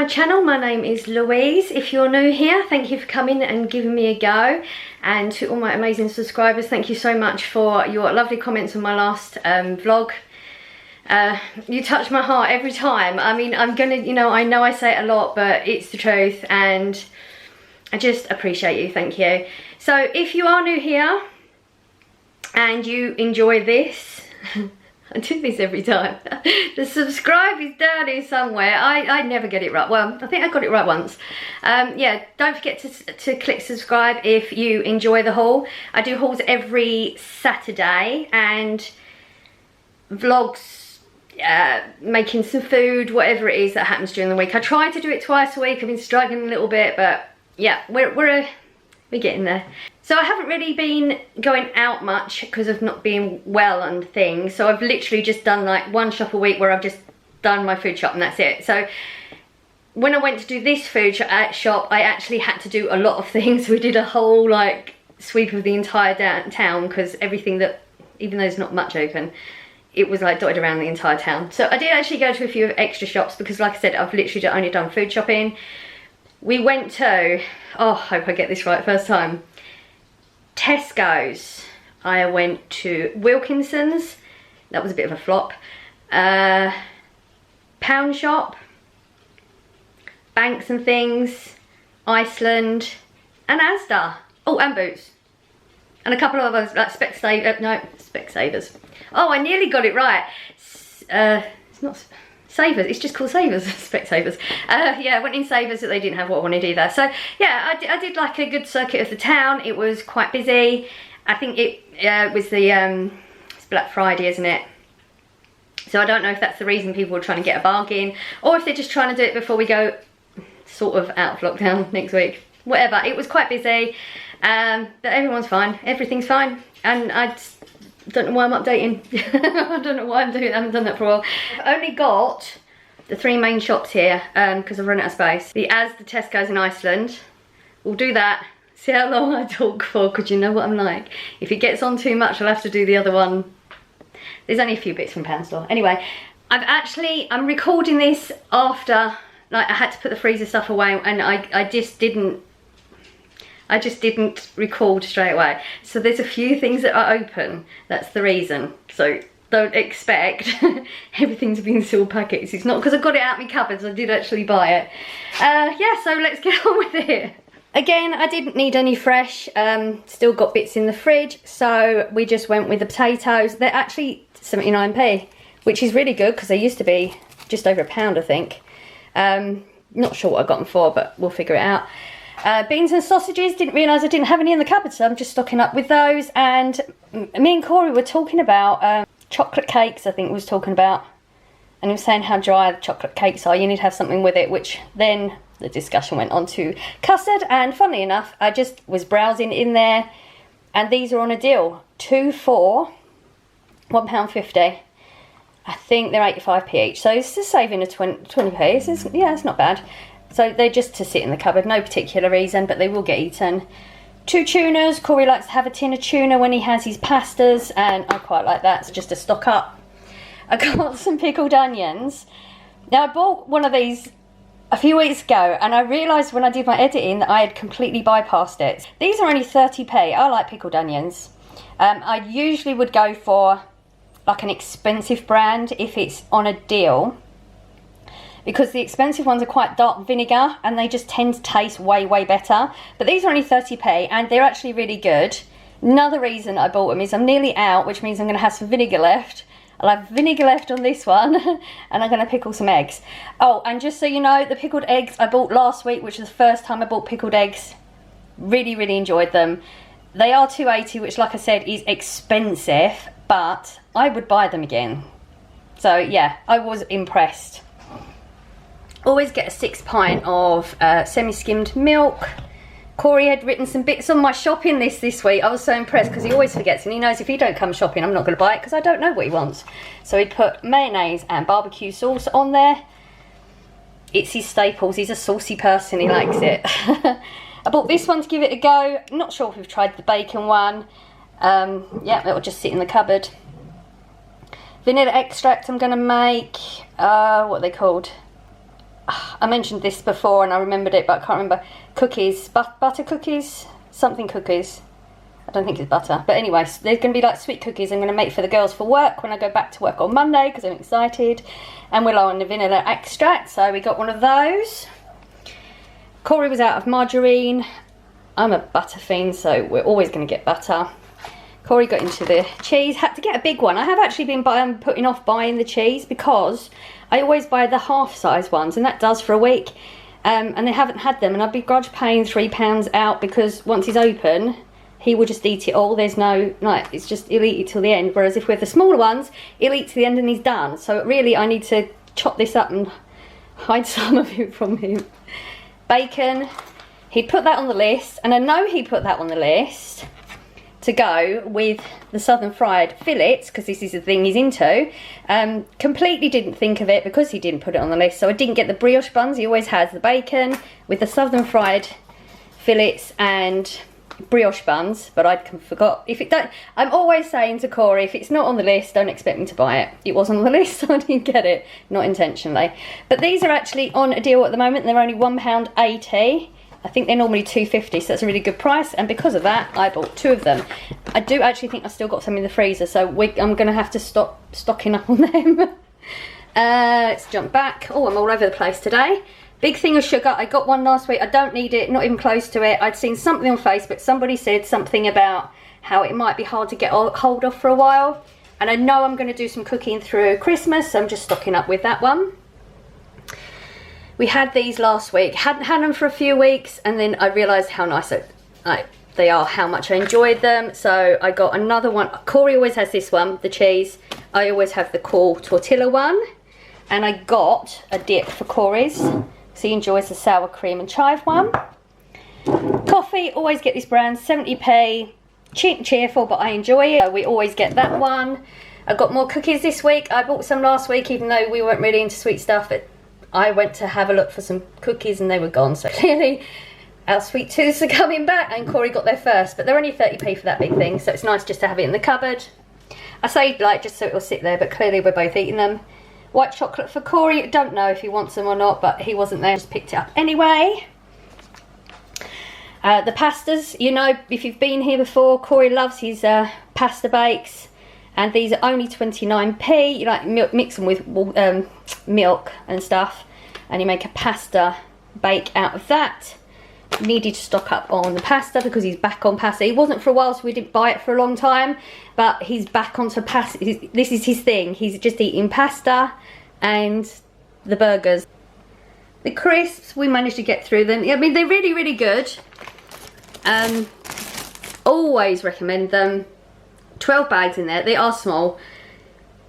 channel. My name is Louise. If you're new here, thank you for coming and giving me a go. And to all my amazing subscribers, thank you so much for your lovely comments on my last vlog. You touch my heart every time. I mean, I'm gonna, you know I say it a lot, but it's the truth, and I just appreciate you. Thank you. So if you are new here and you enjoy this, I do this every time. The subscribe is down here somewhere. I never get it right. Well, I think I got it right once. Yeah, don't forget to click subscribe if you enjoy the haul. I do hauls every Saturday and vlogs, making some food, whatever it is that happens during the week. I try to do it twice a week. I've been struggling a little bit, but yeah, we're getting there. So I haven't really been going out much because of not being well and things. So I've literally just done like one shop a week where I've just done my food shop and that's it. So when I went to do this food shop, I actually had to do a lot of things. We did a whole like sweep of the entire town because everything that, even though there's not much open, it was like dotted around the entire town. So I did actually go to a few extra shops because like I said, I've literally only done food shopping. We went to, oh, I hope I get this right first time, Tesco's. I went to Wilkinson's, that was a bit of a flop. Pound Shop, Banks and Things, Iceland, and Asda. Oh, and Boots. And a couple of others, like Specsavers. Oh, I nearly got it right. It's not Savers, it's just called Savers. Specsavers. Yeah, I went in Savers that they didn't have what I wanted either. So yeah, I did like a good circuit of the town. It was quite busy. I think it was the it's Black Friday, isn't it? So I don't know if that's the reason people are trying to get a bargain, or if they're just trying to do it before we go sort of out of lockdown next week. Whatever, it was quite busy, but everyone's fine, everything's fine, and I just don't know why I'm updating. I don't know why I'm doing it. I haven't done that for a while. I've only got the three main shops here because I've run out of space. The Asda, the Tesco's and Iceland. We'll do that. See how long I talk for, because you know what I'm like. If it gets on too much, I'll have to do the other one. There's only a few bits from Pound Store. Anyway, I'm recording this after, like, I had to put the freezer stuff away, and I just didn't record straight away. So there's a few things that are open. That's the reason. So don't expect everything to be in sealed packets. It's not because I got it out of my cupboards. I did actually buy it. Yeah, so let's get on with it. Again, I didn't need any fresh. Still got bits in the fridge. So we just went with the potatoes. They're actually 79p, which is really good because they used to be just over £1, I think. Not sure what I got them for, but we'll figure it out. Beans and sausages, didn't realise I didn't have any in the cupboard, so I'm just stocking up with those. And me and Corey were talking about chocolate cakes, I think we was talking about. And he was saying how dry the chocolate cakes are, you need to have something with it, which then the discussion went on to custard. And funnily enough, I just was browsing in there, and these are on a deal. 2 for £1.50. I think they're 85p each, so it's just saving a 20p. Yeah, it's not bad. So they're just to sit in the cupboard, no particular reason, but they will get eaten. 2 tunas. Corey likes to have a tin of tuna when he has his pastas, and I quite like that. It's just to stock up. I got some pickled onions. Now I bought one of these a few weeks ago, and I realised when I did my editing that I had completely bypassed it. These are only 30p. I like pickled onions. I usually would go for like an expensive brand if it's on a deal, because the expensive ones are quite dark vinegar and they just tend to taste way better. But these are only 30p and they're actually really good. Another reason I bought them is I'm nearly out, which means I'm going to have some vinegar left. I'll have vinegar left on this one and I'm going to pickle some eggs. Oh, and just so you know, the pickled eggs I bought last week, which was the first time I bought pickled eggs. Really enjoyed them. They are £2.80, which like I said is expensive, but I would buy them again. So yeah, I was impressed. Always get a 6 pint of semi-skimmed milk. Corey had written some bits on my shopping list this week. I was so impressed because he always forgets, and he knows if he don't come shopping I'm not going to buy it because I don't know what he wants. So he put mayonnaise and barbecue sauce on there. It's his staples. He's a saucy person, he likes it. I bought this one to give it a go. Not sure if we've tried the bacon one. Yeah, it'll just sit in the cupboard. Vanilla extract I'm going to make, what are they called? I mentioned this before and I remembered it, but I can't remember. Cookies, butter cookies, something cookies. I don't think it's butter, but anyway, so there's going to be like sweet cookies I'm going to make for the girls for work when I go back to work on Monday, because I'm excited. And we're low on the vanilla extract, so we got one of those. Corey was out of margarine. I'm a butter fiend, so we're always going to get butter. Corey got into the cheese, had to get a big one. I have actually been putting off buying the cheese because I always buy the half size ones, and that does for a week. And they haven't had them, and I'd begrudge paying £3 out, because once he's open, he will just eat it all. There's no, like, it's just, he'll eat it till the end. Whereas if we're the smaller ones, he'll eat to the end and he's done. So really, I need to chop this up and hide some of it from him. Bacon, he'd put that on the list, and I know he put that on the list to go with the southern fried fillets, because this is the thing he's into. Completely didn't think of it because he didn't put it on the list. So I didn't get the brioche buns. He always has the bacon with the southern fried fillets and brioche buns, but I forgot. If it don't, I'm always saying to Corey, if it's not on the list, don't expect me to buy it. It wasn't on the list, so I didn't get it, not intentionally. But these are actually on a deal at the moment, and they're only £1.80. I think they're normally £2.50, so that's a really good price, and because of that, I bought 2 of them. I do actually think I've still got some in the freezer, so I'm going to have to stop stocking up on them. Let's jump back. Oh, I'm all over the place today. Big thing of sugar. I got one last week. I don't need it, not even close to it. I'd seen something on Facebook. Somebody said something about how it might be hard to get hold of for a while. And I know I'm going to do some cooking through Christmas, so I'm just stocking up with that one. We had these last week. Hadn't had them for a few weeks, and then I realised how nice they are, how much I enjoyed them. So I got another one. Corey always has this one, the cheese. I always have the cool tortilla one. And I got a dip for Corey's. So he enjoys the sour cream and chive one. Coffee, always get this brand, 70p. Cheap and cheerful, but I enjoy it. We always get that one. I got more cookies this week. I bought some last week, even though we weren't really into sweet stuff. But I went to have a look for some cookies and they were gone. So clearly our sweet tooths are coming back, and Corey got there first. But they're only 30p for that big thing, so it's nice just to have it in the cupboard. I say like just so it'll sit there, but clearly we're both eating them. White chocolate for Corey. Don't know if he wants them or not, but he wasn't there, just picked it up anyway. The pastas, you know, if you've been here before, Corey loves his pasta bakes, and these are only 29p. You like mix them with milk and stuff, and you make a pasta bake out of that. Needed to stock up on the pasta because he's back on pasta. He wasn't for a while, so we didn't buy it for a long time, but he's back onto pasta. This is his thing. He's just eating pasta and the burgers. The crisps, we managed to get through them. I mean, they're really, really good. Always recommend them. 12 bags in there. They are small.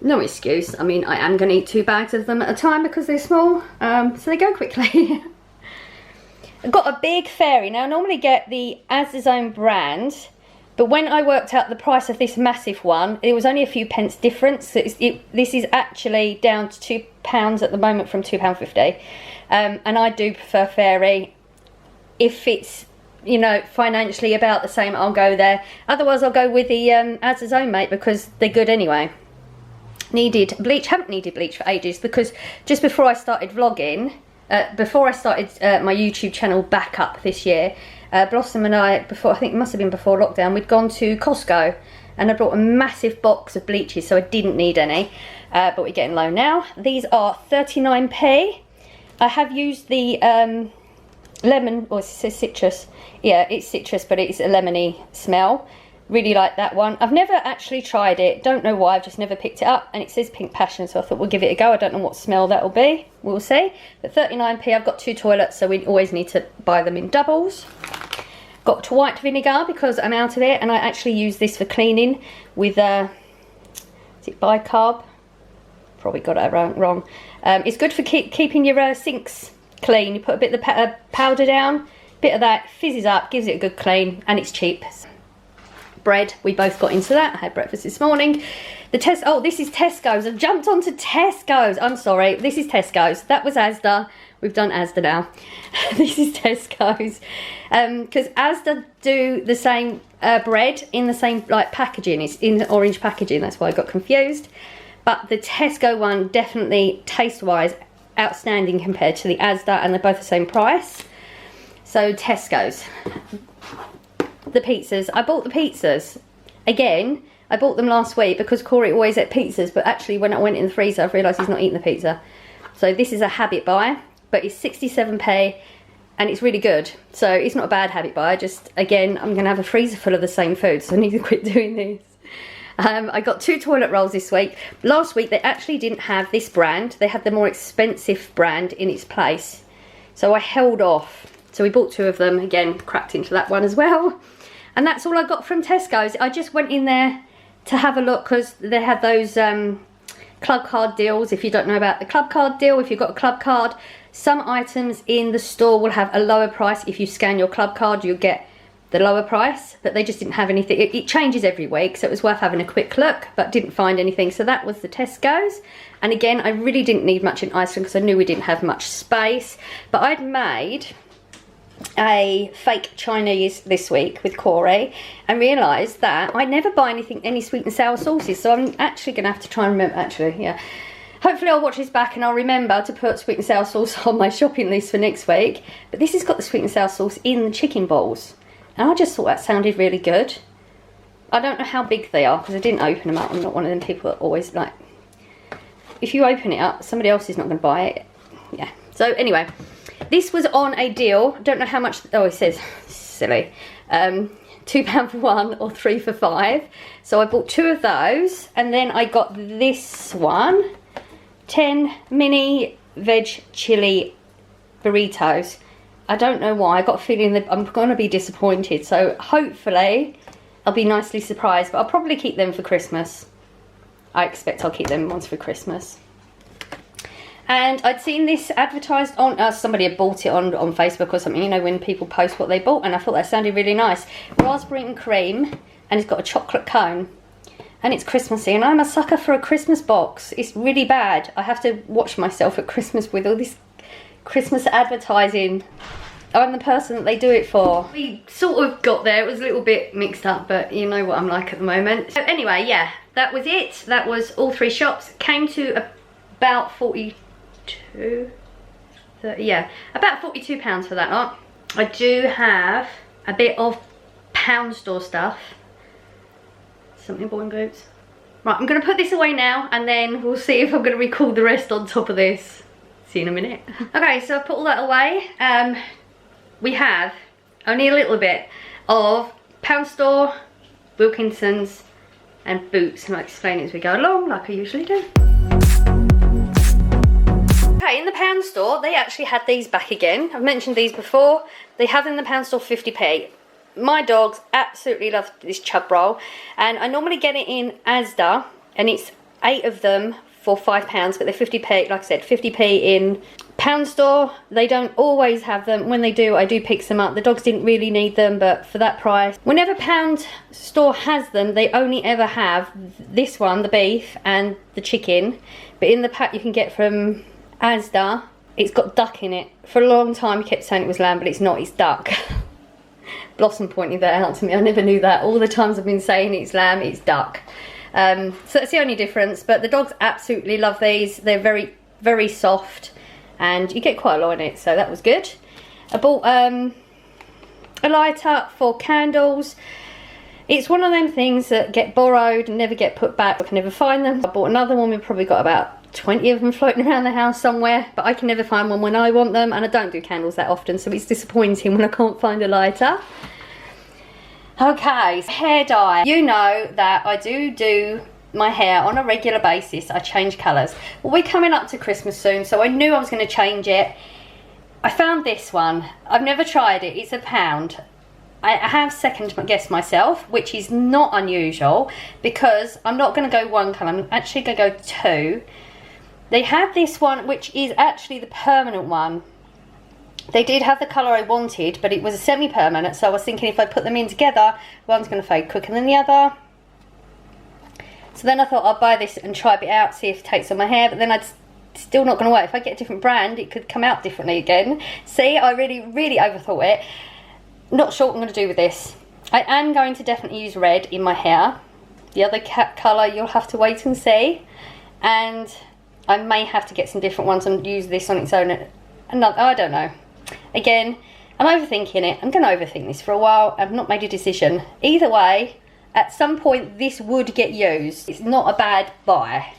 No excuse. I mean, I am going to eat 2 bags of them at a time because they're small. So they go quickly. I've got a big fairy. Now, I normally get the Asda's own brand, but when I worked out the price of this massive one, it was only a few pence difference. So this is actually down to £2 at the moment from £2.50. And I do prefer fairy. If it's, you know, financially about the same, I'll go there. Otherwise, I'll go with the Asda's own, mate, because they're good anyway. Needed bleach. Haven't needed bleach for ages, because just before I started vlogging, before I started my YouTube channel back up this year, Blossom and I, I think it must have been before lockdown, we'd gone to Costco and I brought a massive box of bleaches, so I didn't need any, but we're getting low now. These are 39p. I have used the lemon, or it says citrus. Yeah, it's citrus, but it's a lemony smell. Really like that one. I've never actually tried it. Don't know why. I've just never picked it up. And it says Pink Passion, so I thought we'll give it a go. I don't know what smell that will be. We'll see. But 39p. I've got 2 toilets, so we always need to buy them in doubles. Got white vinegar because I'm out of it, and I actually use this for cleaning with is it bicarb? Probably got it wrong. It's good for keeping your sinks clean. You put a bit of the powder down, bit of that, fizzes up, gives it a good clean, and it's cheap. Bread, we both got into that. I had breakfast this morning. Oh, this is Tesco's. I've jumped onto Tesco's. I'm sorry, this is Tesco's. That was Asda. We've done Asda now. This is Tesco's. Because Asda do the same bread in the same like packaging. It's in orange packaging, that's why I got confused. But the Tesco one, definitely taste-wise, outstanding compared to the Asda, and they're both the same price. So Tesco's. The pizzas. I bought the pizzas. Again, I bought them last week because Corey always ate pizzas, but actually when I went in the freezer, I realised he's not eating the pizza. So this is a habit buy, but it's 67p and it's really good. So it's not a bad habit buy, just again, I'm going to have a freezer full of the same food, so I need to quit doing this. I got 2 toilet rolls this week. Last week they actually didn't have this brand. They had the more expensive brand in its place. So I held off. So we bought 2 of them. Again, cracked into that one as well. And that's all I got from Tesco's. I just went in there to have a look because they had those club card deals. If you don't know about the club card deal, if you've got a club card, some items in the store will have a lower price. If you scan your club card, you'll get the lower price, but they just didn't have anything. It changes every week, so it was worth having a quick look, but didn't find anything. So that was the Tesco's. And again, I really didn't need much in Iceland because I knew we didn't have much space. But I'd made a fake Chinese this week with Corey and realised that I never buy any sweet and sour sauces, so I'm actually going to have to try and remember, hopefully I'll watch this back and I'll remember to put sweet and sour sauce on my shopping list for next week. But this has got the sweet and sour sauce in the chicken balls, and I just thought that sounded really good. I don't know how big they are because I didn't open them up. I'm not one of them people that always like, if you open it up, somebody else is not going to buy it. Yeah, so anyway, this was on a deal. I don't know how much, oh, it says, silly, £2 for 1 or 3 for 5. So I bought 2 of those, and then I got this one, 10 mini veg chili burritos. I don't know why, I got a feeling that I'm going to be disappointed, so hopefully I'll be nicely surprised, but I'll probably keep them for Christmas. I expect I'll keep them ones for Christmas. And I'd seen this advertised on, somebody had bought it on Facebook or something, you know, when people post what they bought, and I thought that sounded really nice. Raspberry and cream, and it's got a chocolate cone. And it's Christmassy, and I'm a sucker for a Christmas box. It's really bad. I have to watch myself at Christmas with all this Christmas advertising. I'm the person that they do it for. We sort of got there. It was a little bit mixed up, but you know what I'm like at the moment. So anyway, yeah, that was it. That was all 3 shops. Came to about 42, 30, yeah, about £42 for that lot. I do have a bit of pound store stuff. Something boring boots. Right, I'm going to put this away now, and then we'll see if I'm going to record the rest on top of this. See you in a minute. Okay, so I've put all that away. We have only a little bit of pound store, Wilkinson's, and boots, and I'll explain it as we go along, like I usually do. Okay, in the pound store, they actually had these back again. I've mentioned these before. They have in the pound store 50p. My dogs absolutely love this chub roll, and I normally get it in Asda, and it's 8 of them for £5, but they're 50p, like I said, 50p in pound store. They don't always have them. When they do, I do pick them up. The dogs didn't really need them, but for that price, whenever pound store has them, they only ever have this one, the beef, and the chicken. But in the pack you can get from Asda, it's got duck in it. For a long time he kept saying it was lamb, but it's not, it's duck. Blossom pointed that out to me. I never knew that. All the times I've been saying it's lamb, it's duck. So that's the only difference, but the dogs absolutely love these. They're very, very soft, and you get quite a lot in it, so that was good. I bought a lighter for candles. It's one of them things that get borrowed and never get put back. I can never find them. I bought another one. We've probably got about 20 of them floating around the house somewhere, but I can never find one when I want them, and I don't do candles that often, so it's disappointing when I can't find a lighter. Okay, hair dye. You know that I do my hair on a regular basis. I change colours. Well, we're coming up to Christmas soon, so I knew I was going to change it. I found this one. I've never tried it. It's £1. I have second guessed myself, which is not unusual, because I'm not going to go one colour. I'm actually going to go 2. They had this one, which is actually the permanent one. They did have the colour I wanted, but it was a semi-permanent, so I was thinking if I put them in together, one's going to fade quicker than the other. So then I thought I'll buy this and try it out, see if it takes on my hair, but then I'd still not going to work. If I get a different brand, it could come out differently again. See, I really, really overthought it. Not sure what I'm going to do with this. I am going to definitely use red in my hair. The other colour you'll have to wait and see. And I may have to get some different ones and use this on its own. I don't know. Again, I'm overthinking it. I'm going to overthink this for a while. I've not made a decision. Either way, at some point this would get used. It's not a bad buy.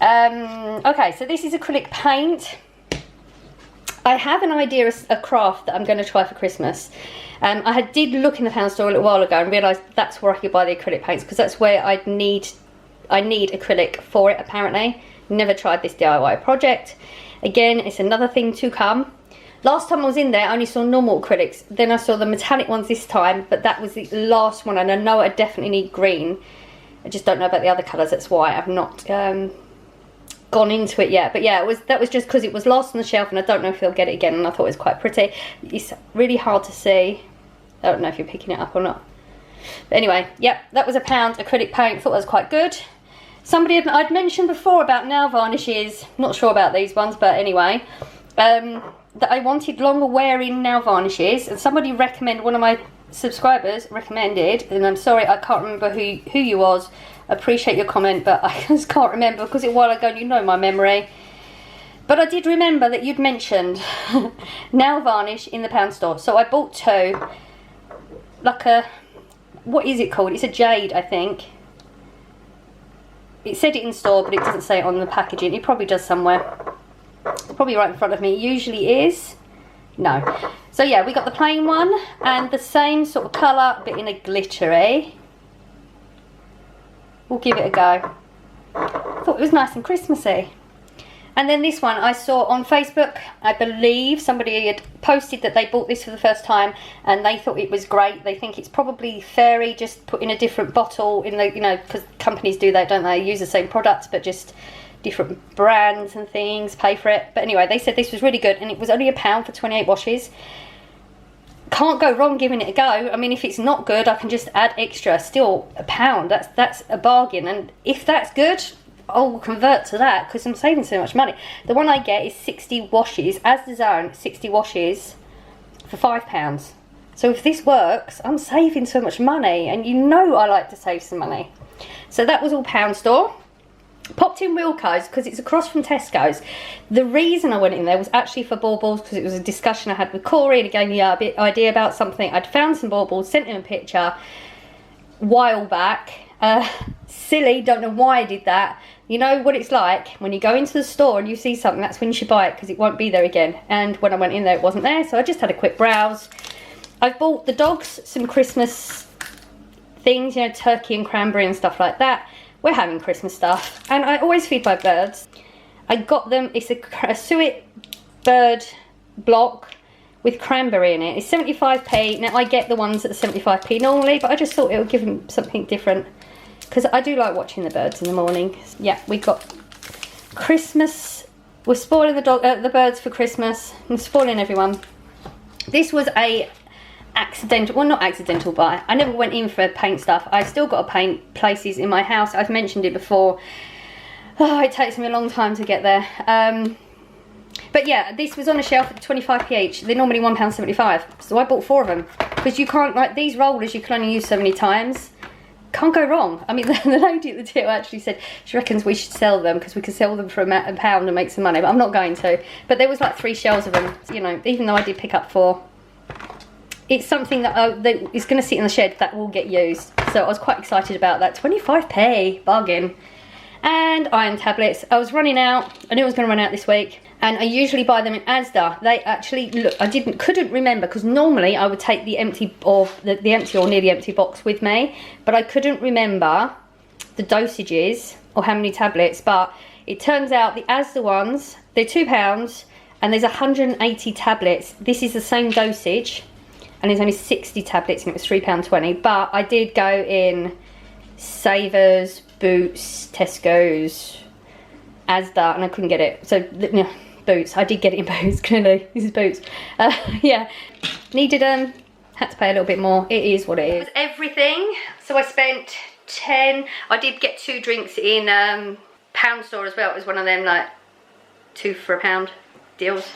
Okay, so this is acrylic paint. I have an idea of a craft that I'm going to try for Christmas. I did look in the pound store a little while ago and realised that's where I could buy the acrylic paints, because that's where I need acrylic for it, apparently. Never tried this DIY project. Again, it's another thing to come. Last time I was in there, I only saw normal acrylics. Then I saw the metallic ones this time, but that was the last one, and I know I definitely need green. I just don't know about the other colours, that's why I've not gone into it yet. But yeah, that was just because it was last on the shelf and I don't know if they'll get it again, and I thought it was quite pretty. It's really hard to see. I don't know if you're picking it up or not. But anyway, yep, that was £1 acrylic paint. Thought that was quite good. Somebody I'd mentioned before about nail varnishes, not sure about these ones, but anyway, that I wanted longer wearing nail varnishes, and somebody recommended, one of my subscribers recommended, and I'm sorry I can't remember who you was. I appreciate your comment, but I just can't remember because it was a while ago and you know my memory. But I did remember that you'd mentioned nail varnish in the pound store, so I bought two. Like a, what is it called? It's a jade, I think. It said it in store, but it doesn't say it on the packaging. It probably does somewhere. It's probably right in front of me. It usually is. No. So yeah, we got the plain one and the same sort of colour, but in a glittery. We'll give it a go. Thought it was nice and Christmassy. And then this one I saw on Facebook. I believe somebody had posted that they bought this for the first time and they thought it was great. They think it's probably fairy, just put in a different bottle in the, you know, because companies do that, don't they? Use the same products but just different brands and things, pay for it. But anyway, they said this was really good and it was only £1 for 28 washes. Can't go wrong giving it a go. I mean, if it's not good, I can just add extra. Still £1. That's a bargain. And if that's good, I'll convert to that because I'm saving so much money. The one I get is 60 washes, Asda's own 60 washes for £5. So if this works, I'm saving so much money, and you know I like to save some money. So that was all pound store. Popped in Wilco's because it's across from Tesco's. The reason I went in there was actually for baubles, because it was a discussion I had with Corey and he gave me a bit idea about something. I'd found some baubles, sent him a picture a while back. Silly, don't know why I did that. You know what it's like when you go into the store and you see something, that's when you should buy it because it won't be there again. And when I went in there it wasn't there, so I just had a quick browse. I've bought the dogs some Christmas things, you know, turkey and cranberry and stuff like that. We're having Christmas stuff, and I always feed my birds. I got them, it's a suet bird block with cranberry in it. It's 75p. Now I get the ones at the 75p normally, but I just thought it would give them something different because I do like watching the birds in the morning. Yeah, we got Christmas. We're spoiling the birds for Christmas. I'm spoiling everyone. This was a accidental, well, not accidental buy. I never went in for paint stuff. I've still got to paint places in my house. I've mentioned it before. Oh, it takes me a long time to get there. But yeah, this was on a shelf at 25p each. They're normally £1.75, so I bought 4 of them because you can't, like these rollers, you can only use so many times. Can't go wrong. I mean, the lady at the till actually said she reckons we should sell them because we could sell them for £1 and make some money, but I'm not going to. But there was like 3 shelves of them, you know, even though I did pick up 4. It's something that is going to sit in the shed that will get used. So I was quite excited about that. 25p, bargain. And iron tablets. I was running out. I knew I was going to run out this week. And I usually buy them in Asda. They actually, look, I couldn't remember because normally I would take the empty or the empty or nearly empty box with me. But I couldn't remember the dosages or how many tablets. But it turns out the Asda ones, they're £2 and there's 180 tablets. This is the same dosage. And there's only 60 tablets and it was £3.20. But I did go in Savers, Boots, Tesco's, Asda, and I couldn't get it. So, you know, Boots. I did get it in Boots, clearly. This is Boots. Yeah. Needed them. Had to pay a little bit more. It is what it is. That was everything. So I spent 10. I did get 2 drinks in pound store as well. It was one of them, like, 2 for £1 deals.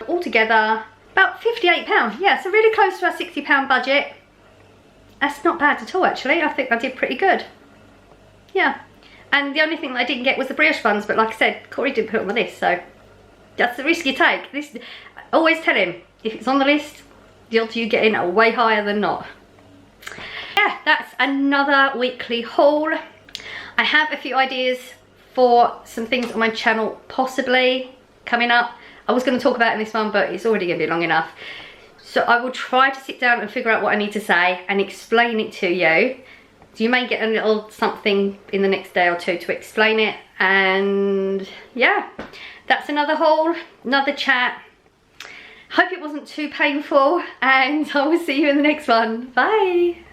Altogether, about £58. Yeah, so really close to our £60 budget. That's not bad at all, actually. I think I did pretty good. Yeah. And the only thing that I didn't get was the brioche buns, but like I said, Corey didn't put it on the list, so that's the risk you take. This, always tell him, if it's on the list, the odds you getting are way higher than not. Yeah, that's another weekly haul. I have a few ideas for some things on my channel possibly coming up. I was going to talk about it in this one, but it's already going to be long enough. So I will try to sit down and figure out what I need to say and explain it to you. So you may get a little something in the next day or two to explain it. And yeah, that's another haul, another chat. Hope it wasn't too painful, and I will see you in the next one. Bye.